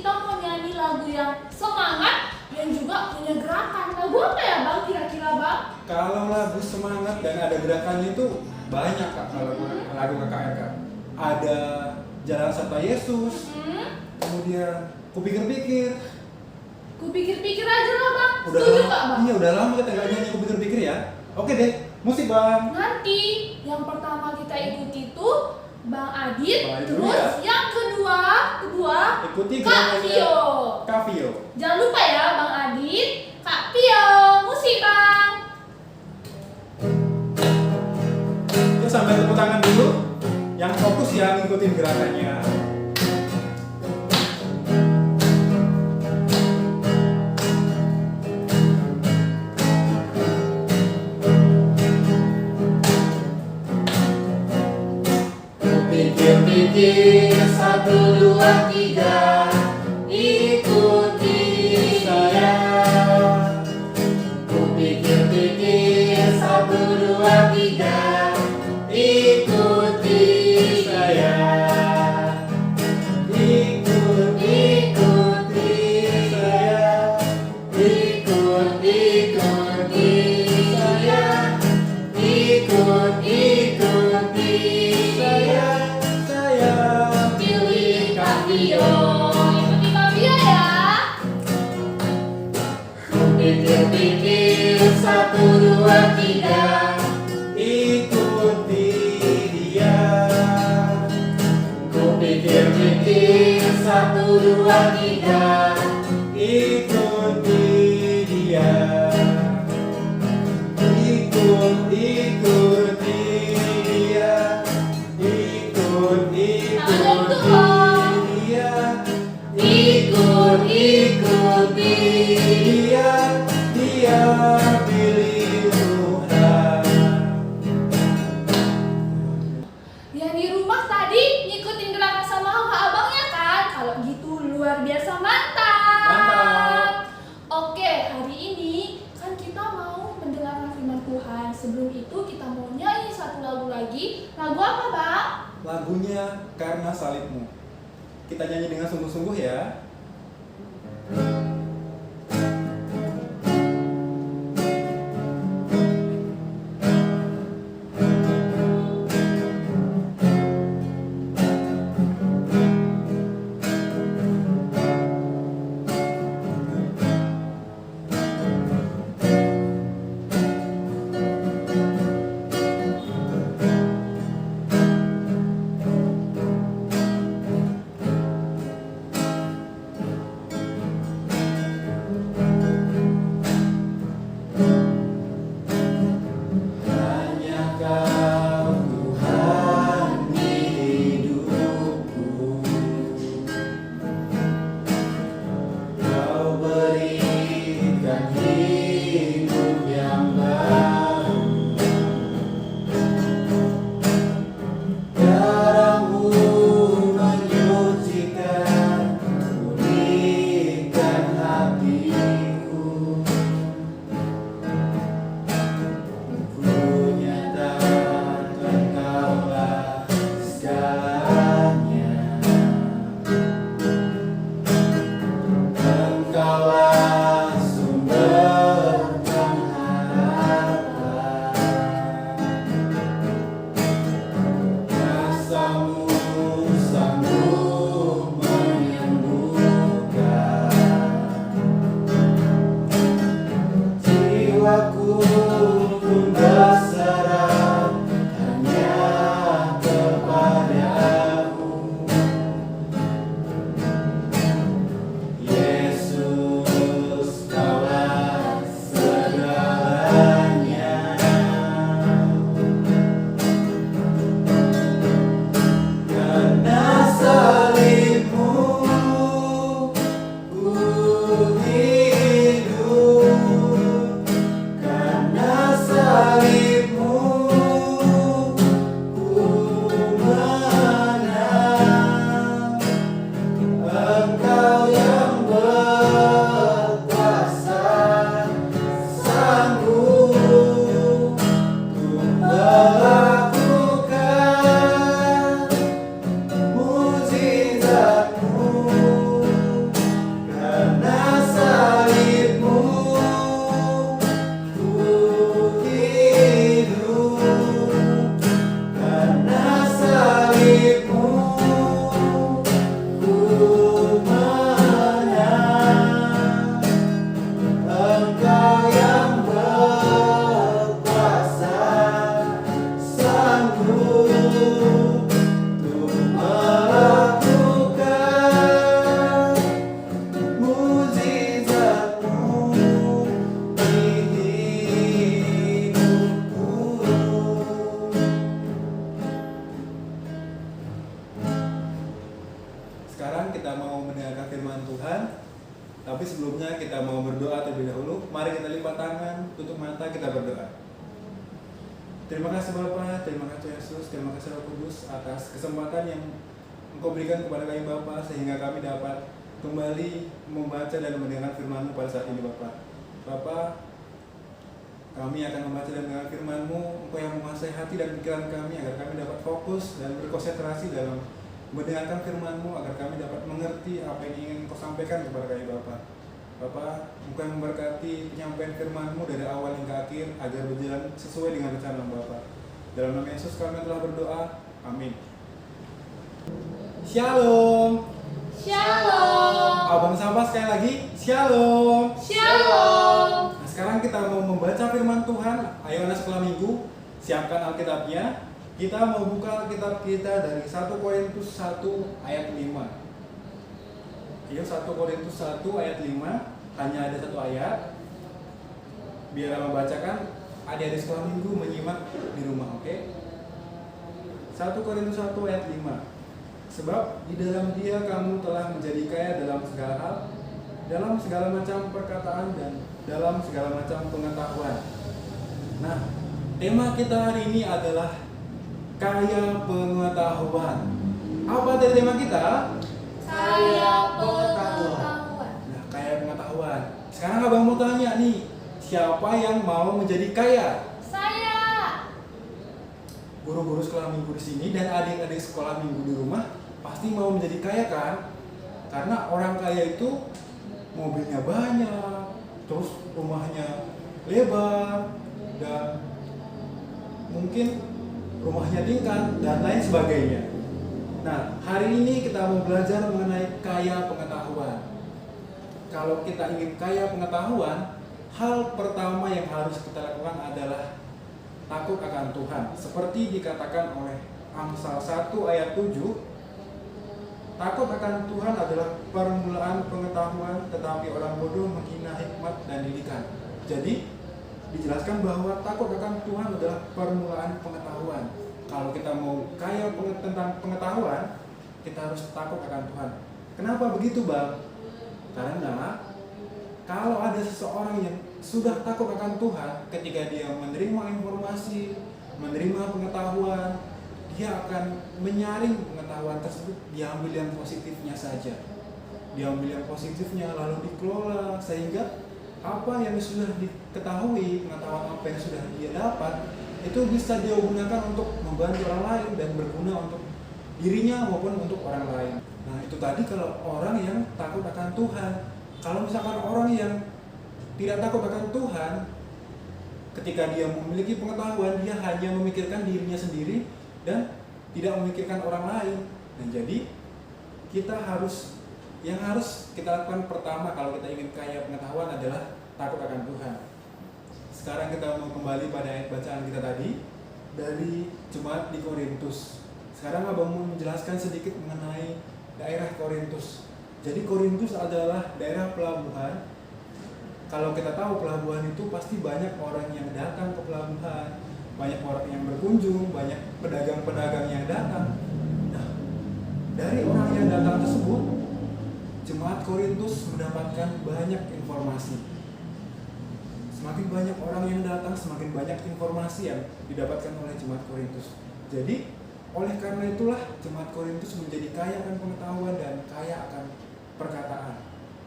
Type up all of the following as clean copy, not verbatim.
kita mau nyanyi lagu yang semangat dan juga punya gerakan. Lagu apa ya Bang kira-kira Bang? Kalau lagu semangat dan ada gerakannya itu banyak Kak, kalau lagu KKR Kak. Ada Jalan Serta Yesus, kemudian Kupikir-pikir. Kupikir-pikir aja lah Bang. Udah Setuju lama, nggak Bang? iya udah lama kita nggak nyanyi Kupikir-pikir ya. Oke deh, musik Bang. Nanti yang pertama kita ikuti tuh Bang Adit, Bang Adit dulu terus ya. yang kedua Ikuti Kak gerakannya Vio. Kak Vio. Jangan lupa ya Bang Adit, Kak Vio, musik Bang. Kita sambil tepuk tangan dulu. Yang fokus ya ngikutin gerakannya. Pikir-pikir 1, 2, 3 ikuti saya. Ku pikir-pikir 1, 2, 3 ikuti saya. Ikuti saya. Ikuti saya. Ikuti saya. Saya pilih Kak Vio. Ikuti Kak Vio ya. Ku pikir-pikir 1, 2, 3 Ikuti dia. Ku pikir-pikir 1, 2, 3 Ikuti dia. Ikuti dia. Ikuti dia. Ikuti Dia pilih Tuhan. Yang di rumah tadi ngikutin gerakan sama kakak abangnya kan? Kalau gitu luar biasa mantap. Mantap. Oke, hari ini kan kita mau mendengarkan firman Tuhan. Sebelum itu kita mau nyanyi satu lagu lagi. Lagu apa Bang? Lagunya Karena Salibmu. Kita nyanyi dengan sungguh-sungguh ya. Sekarang kita mau mendengarkan firman Tuhan. Tapi sebelumnya kita mau berdoa terlebih dahulu. Mari kita lipat tangan, tutup mata, kita berdoa. Terima kasih Bapa, terima kasih Yesus, terima kasih Roh Kudus atas kesempatan yang Engkau berikan kepada kami Bapa, sehingga kami dapat kembali membaca dan mendengar firman-Mu pada saat ini Bapa. Bapa, kami akan membaca dan mendengar firman-Mu, Engkau yang menguasai hati dan pikiran kami, agar kami dapat fokus dan berkonsentrasi dalam mendengarkan firman-Mu, agar kami dapat mengerti apa yang ingin Engkau sampaikan kepada kami Bapa. Bapa, Engkau yang memberkati penyampaian firman-Mu dari awal hingga akhir, agar berjalan sesuai dengan rencana Bapa. Dalam nama Yesus kami telah berdoa, amin. Shalom. Shalom. Abang Sapa sekali lagi, Shalom. Shalom. Nah, sekarang kita mau membaca firman Tuhan. Ayo anak sekolah minggu, siapkan Alkitabnya. Kita mau buka Alkitab kita dari 1 Korintus 1 ayat 5. Iya, 1 Korintus 1 ayat 5. Hanya ada satu ayat. Biar membacakan, adik-adik sekolah minggu menyimak di rumah, oke? 1 Korintus 1 ayat 5. Sebab di dalam Dia kamu telah menjadi kaya dalam segala hal, dalam segala macam perkataan dan dalam segala macam pengetahuan. Nah, tema kita hari ini adalah kaya pengetahuan. Apa dari tema kita? Kaya pengetahuan. Nah, kaya pengetahuan. Sekarang abang mau tanya nih, siapa yang mau menjadi kaya? Saya. Guru-guru sekolah minggu di sini dan adik-adik sekolah minggu di rumah pasti mau menjadi kaya kan? Karena orang kaya itu mobilnya banyak, terus rumahnya lebar, dan mungkin rumahnya tingkat dan lain sebagainya. Nah, hari ini kita mau belajar mengenai kaya pengetahuan. Kalau kita ingin kaya pengetahuan, hal pertama yang harus kita lakukan adalah takut akan Tuhan. Seperti dikatakan oleh Amsal 1 ayat 7, takut akan Tuhan adalah permulaan pengetahuan, tetapi orang bodoh menghina hikmat dan didikan. Jadi, dijelaskan bahwa takut akan Tuhan adalah permulaan pengetahuan. Kalau kita mau kaya tentang pengetahuan, kita harus takut akan Tuhan. Kenapa begitu, Bang? Karena kalau ada seseorang yang sudah takut akan Tuhan, ketika dia menerima informasi, menerima pengetahuan, dia akan menyaring pengetahuan tersebut, diambil yang positifnya saja. Diambil yang positifnya lalu dikelola, sehingga apa yang sudah diketahui, pengetahuan apa yang sudah dia dapat, itu bisa dia gunakan untuk membantu orang lain dan berguna untuk dirinya maupun untuk orang lain. Nah, itu tadi kalau orang yang takut akan Tuhan. Kalau misalkan orang yang tidak takut akan Tuhan, ketika dia memiliki pengetahuan, dia hanya memikirkan dirinya sendiri dan tidak memikirkan orang lain. Dan jadi yang harus kita lakukan pertama kalau kita ingin kaya pengetahuan adalah takut akan Tuhan. Sekarang kita mau kembali pada ayat bacaan kita tadi dari Jemaat di Korintus. Sekarang abang mau menjelaskan sedikit mengenai daerah Korintus. Jadi Korintus adalah daerah pelabuhan. Kalau kita tahu pelabuhan itu pasti banyak orang yang datang ke pelabuhan, banyak orang yang berkunjung, banyak pedagang-pedagang yang datang. Nah, dari orang yang datang tersebut, Jemaat Korintus mendapatkan banyak informasi. Semakin banyak orang yang datang, semakin banyak informasi yang didapatkan oleh Jemaat Korintus. Jadi, oleh karena itulah Jemaat Korintus menjadi kaya akan pengetahuan dan kaya akan perkataan.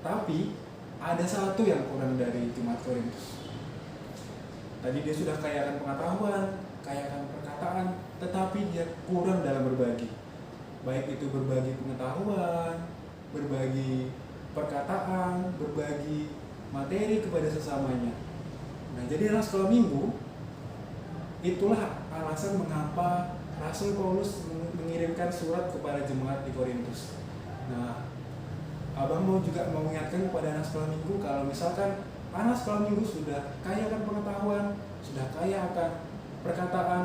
Tapi, ada satu yang kurang dari Jemaat Korintus. Tadi dia sudah kaya akan pengetahuan, kaya akan perkataan, tetapi dia kurang dalam berbagi. Baik itu berbagi pengetahuan, berbagi perkataan, berbagi materi kepada sesamanya. Nah, jadi dalam sekolah minggu, itulah alasan mengapa Rasul Paulus mengirimkan surat kepada jemaat di Korintus. Nah, abang mau juga mengingatkan kepada anak sekolah minggu, kalau misalkan anak sekolah minggu sudah kaya akan pengetahuan, sudah kaya akan perkataan,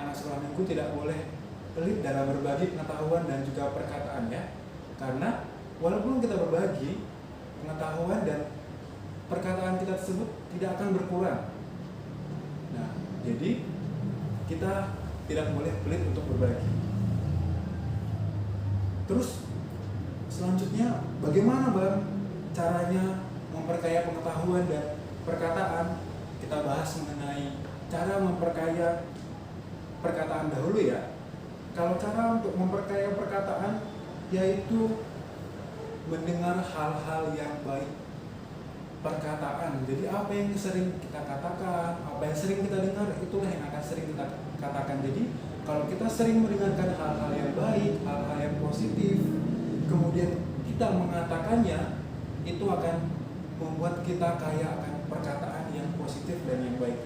anak sekolah minggu tidak boleh pelit dalam berbagi pengetahuan dan juga perkataan ya. Karena walaupun kita berbagi pengetahuan dan perkataan kita tersebut tidak akan berkurang. Nah, jadi kita tidak boleh pelit untuk berbagi. Terus Selanjutnya, bagaimana Bang caranya memperkaya pengetahuan dan perkataan? Kita bahas mengenai cara memperkaya perkataan dahulu ya. Kalau cara untuk memperkaya perkataan yaitu mendengar hal-hal yang baik. Perkataan, jadi apa yang sering kita katakan, apa yang sering kita dengar, itulah yang akan sering kita katakan. Jadi kalau kita sering mendengarkan hal-hal yang baik, hal-hal yang positif, kemudian kita mengatakannya, itu akan membuat kita kaya akan perkataan yang positif dan yang baik.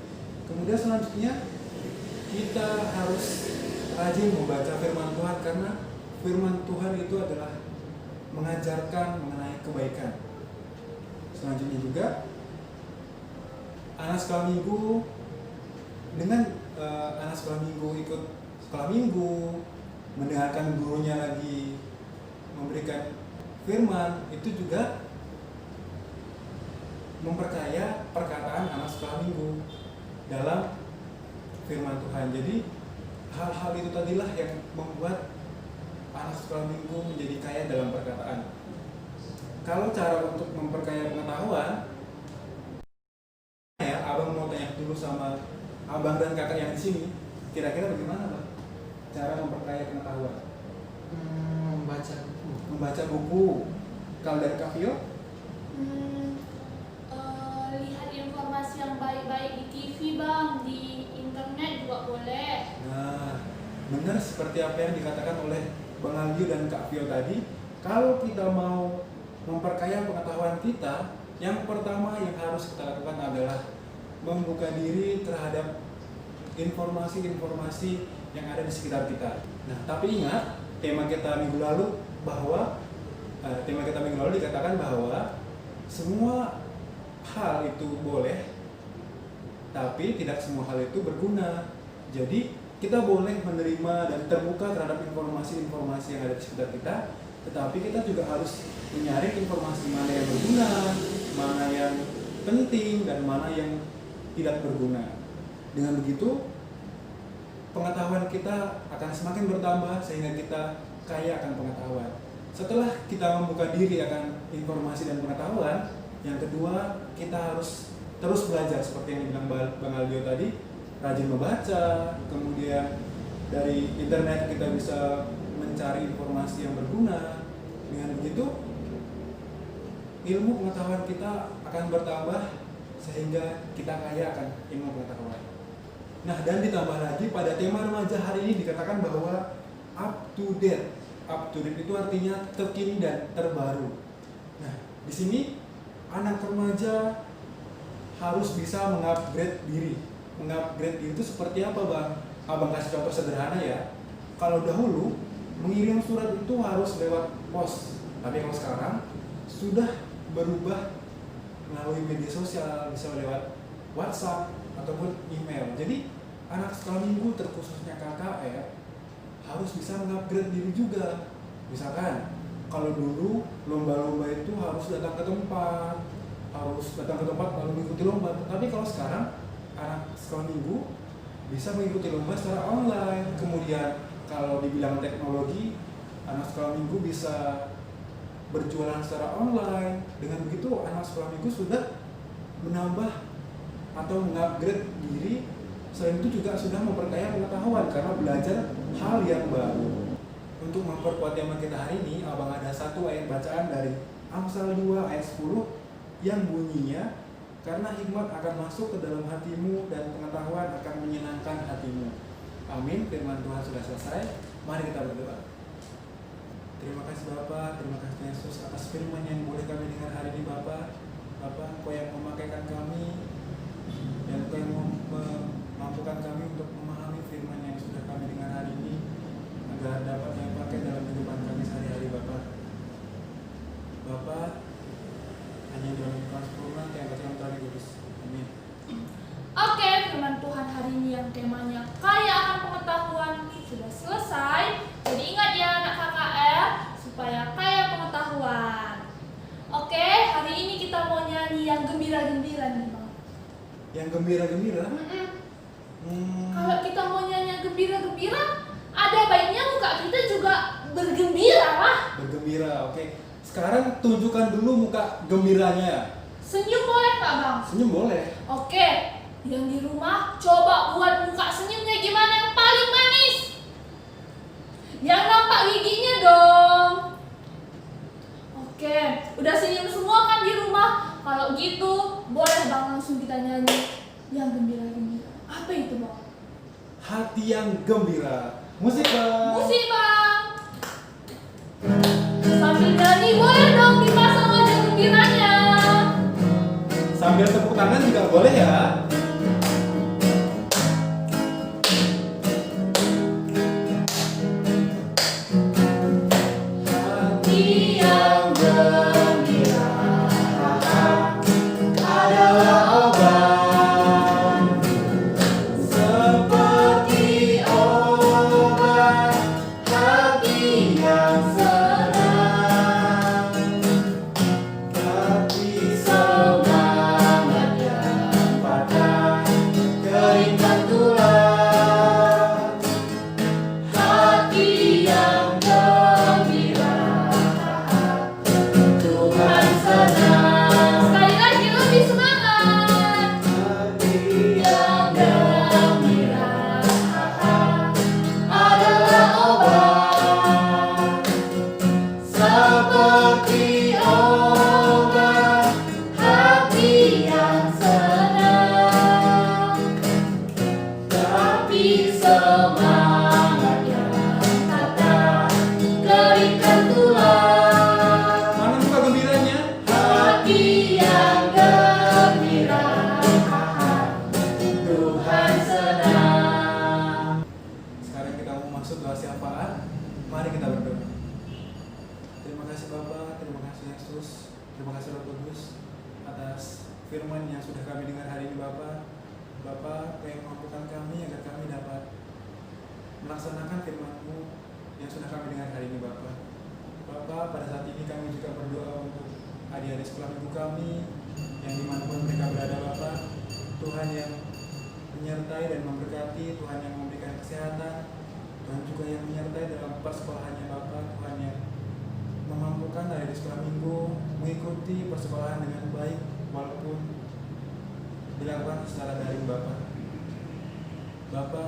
Kemudian selanjutnya kita harus rajin membaca firman Tuhan, karena firman Tuhan itu adalah mengajarkan mengenai kebaikan. Selanjutnya juga anak sekolah minggu, dengan anak sekolah minggu ikut sekolah minggu, mendengarkan gurunya lagi memberikan firman, itu juga memperkaya perkataan anak sekolah minggu dalam firman Tuhan. Jadi hal-hal itu tadilah yang membuat anak sekolah minggu menjadi kaya dalam perkataan. Kalau cara untuk memperkaya pengetahuan, ya abang mau tanya dulu sama abang dan kakak yang di sini, kira-kira bagaimana bang cara memperkaya pengetahuan? Membaca buku. Kalau dari Kak Vio? Lihat informasi yang baik-baik di TV bang, di internet juga boleh. Nah, benar seperti apa yang dikatakan oleh Bang Algio dan Kak Vio tadi. Kalau kita mau memperkaya pengetahuan kita, yang pertama yang harus kita lakukan adalah membuka diri terhadap informasi-informasi yang ada di sekitar kita. Nah, tapi ingat, tema kita minggu lalu dikatakan bahwa semua hal itu boleh, tapi tidak semua hal itu berguna. Jadi kita boleh menerima dan terbuka terhadap informasi-informasi yang ada di sekitar kita, tetapi kita juga harus menyaring informasi mana yang berguna, mana yang penting, dan mana yang tidak berguna. Dengan begitu, pengetahuan kita akan semakin bertambah sehingga kita kaya akan pengetahuan. Setelah kita membuka diri akan informasi dan pengetahuan, yang kedua kita harus terus belajar seperti yang dibilang Bang Aldio tadi, rajin membaca, kemudian dari internet kita bisa mencari informasi yang berguna. Dengan begitu, ilmu pengetahuan kita akan bertambah sehingga kita kaya akan ilmu pengetahuan. Nah, dan ditambah lagi pada tema remaja hari ini dikatakan bahwa up to date. Up to date itu artinya terkini dan terbaru. Nah, di sini anak remaja harus bisa mengupgrade diri. Mengupgrade diri itu seperti apa, Bang? Abang kasih contoh sederhana ya. Kalau dahulu mengirim surat itu harus lewat pos, tapi kalau sekarang sudah berubah melalui media sosial, bisa lewat WhatsApp ataupun email. Jadi anak sekolah minggu terkhususnya KKR harus bisa mengupgrade diri juga. Misalkan kalau dulu lomba-lomba itu harus datang ke tempat lalu mengikuti lomba. Tapi kalau sekarang anak sekolah minggu bisa mengikuti lomba secara online. Kemudian kalau dibilang teknologi, anak sekolah minggu bisa berjualan secara online. Dengan begitu anak sekolah minggu sudah menambah atau mengupgrade diri. Selain itu juga sudah memperkaya pengetahuan karena belajar hal yang baru. Untuk memperkuat tema kita hari ini, abang ada satu ayat bacaan dari Amsal 2 ayat 10 yang bunyinya, karena hikmat akan masuk ke dalam hatimu dan pengetahuan akan menyenangkan hatimu. Amin. Firman Tuhan sudah selesai. Mari kita berdoa. Terima kasih Bapa, terima kasih Yesus atas firman yang boleh kami dengar hari ini Bapa. Bapa, Engkau yang memakaikan kami dan Engkau yang memampukan kami untuk memahami firman yang sudah kami dengar hari ini agar dapat kami pakai dalam kehidupan kami sehari-hari Bapa. Bapa, hanya dalam Tuhan sempurna yang dalam Tuhan Kudus. Amin. Oke, firman Tuhan hari ini yang temanya kaya akan pengetahuan sudah selesai. Jadi ingat ya anak KKR, supaya kaya pengetahuan. Oke, hari ini kita mau nyanyi yang gembira-gembira nih Bang. Yang gembira-gembira? Kalau kita mau nyanyi yang gembira-gembira, ada baiknya muka kita juga bergembira lah. Bergembira gembira. Oke. Sekarang tunjukkan dulu muka gembiranya. Senyum boleh Pak Bang? Senyum boleh. Oke, yang di rumah coba buat muka senyumnya gimana yang paling manis. Yang nampak giginya dong. Oke, udah senyum semua kan di rumah? Kalau gitu, boleh Bang langsung kita nyanyi yang gembira-gembira. Apa itu Bang? Hati yang gembira. Musik Bang. Musik Bang. Sambil nyanyi boleh dong dipasang wajah gembiranya. Sambil tepuk tangan juga boleh ya. Hati yang gembira adalah obat, seperti obat hati yang senang, tapi semangat yang patah keringkan tulang. Hati yang gembira Tuhan senang. Sekali lagi lebih semangat. Hati yang gembira adalah obat, seperti obat hati yang senang, tapi semangat yang patah keringkan tulang. Mana muka gembiranya? Hati yang gembira Tuhan senang. Sekarang kita mau masuk doa syafaat. Mari kita berdoa. Terima kasih Bapa, terima kasih Yesus, terima kasih Roh Kudus atas firman yang sudah kami dengar hari ini Bapa. Bapa, yang mampukan kami agar kami dapat melaksanakan firman-Mu yang sudah kami dengar hari ini Bapa. Bapa, pada saat ini kami juga berdoa untuk adik-adik sekolah minggu kami yang dimanapun mereka berada Bapa. Tuhan yang menyertai dan memberkati, Tuhan yang memberikan kesehatan, Tuhan juga yang menyertai dalam persekolahannya Bapa. Tuhan yang memampukan adik-adik sekolah minggu mengikuti persekolahan dengan baik walaupun dilakukan secara daring Bapa. Bapa,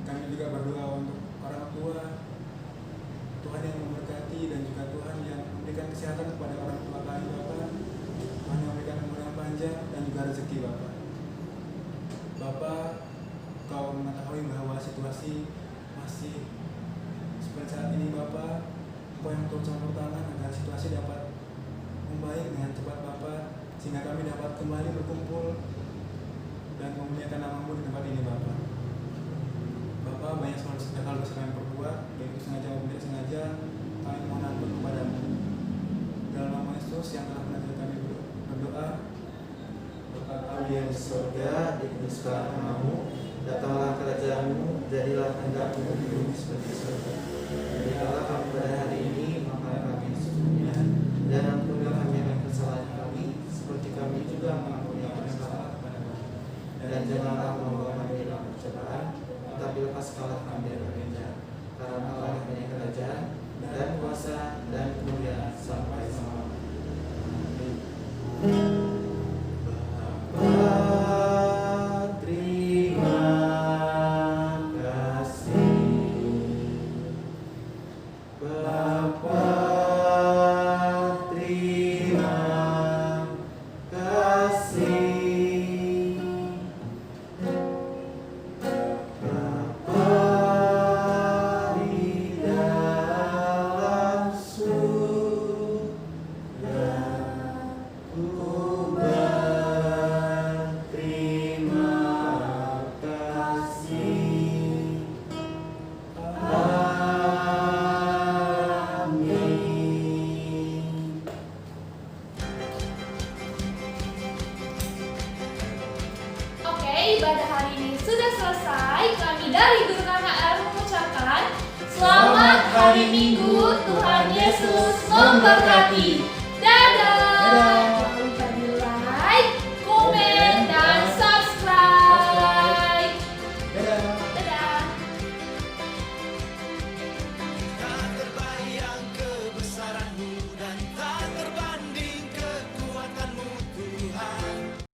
kami juga berdoa untuk orang tua, Tuhan yang memberkati dan juga Tuhan yang memberikan kesehatan kepada orang tua kami Bapa. Tuhan yang memberikan umur yang panjang dan juga rezeki Bapa. Bapa, Kau mengetahui bahwa situasi masih seperti saat ini Bapa. Kau yang turut campur tangan agar situasi dapat membaik dengan cepat Bapa, sehingga kami dapat kembali berkumpul dan memuliakan nama-Mu di tempat ini Bapa. Bapa, banyak hal dosa yang perbuat, baik itu sengaja maupun tidak sengaja, kami mohon ampun kepadamu. Dalam nama Yesus yang telah mengajar kami berdoa. Bapa kami yang Di surga, dikuduskanlah namamu, datanglah kerajaan-Mu, jadilah kehendak-Mu di bumi seperti di surga. Berikanlah kami pada hari ini makanan kami secukupnya, dan ampunilah kami akan kesalahan kami, seperti kami juga mengampuni yang bersalah kepada kami. Dan janganlah membawa kami dalam pencobaan, tetapi lepaskanlah kami dari berbenah. Karena Allah yang punya kerajaan dan kuasa dan kemuliaan sampai selama-lamanya. Bapa, terima kasih. Bapa, terima kasih. Bapa di dalam surga, ku berterima kasih. Amin. Oke, ibadah hari ini sudah selesai. Kami dari Guru KKR mengucapkan Selamat Hari Minggu, Tuhan Yesus memberkati.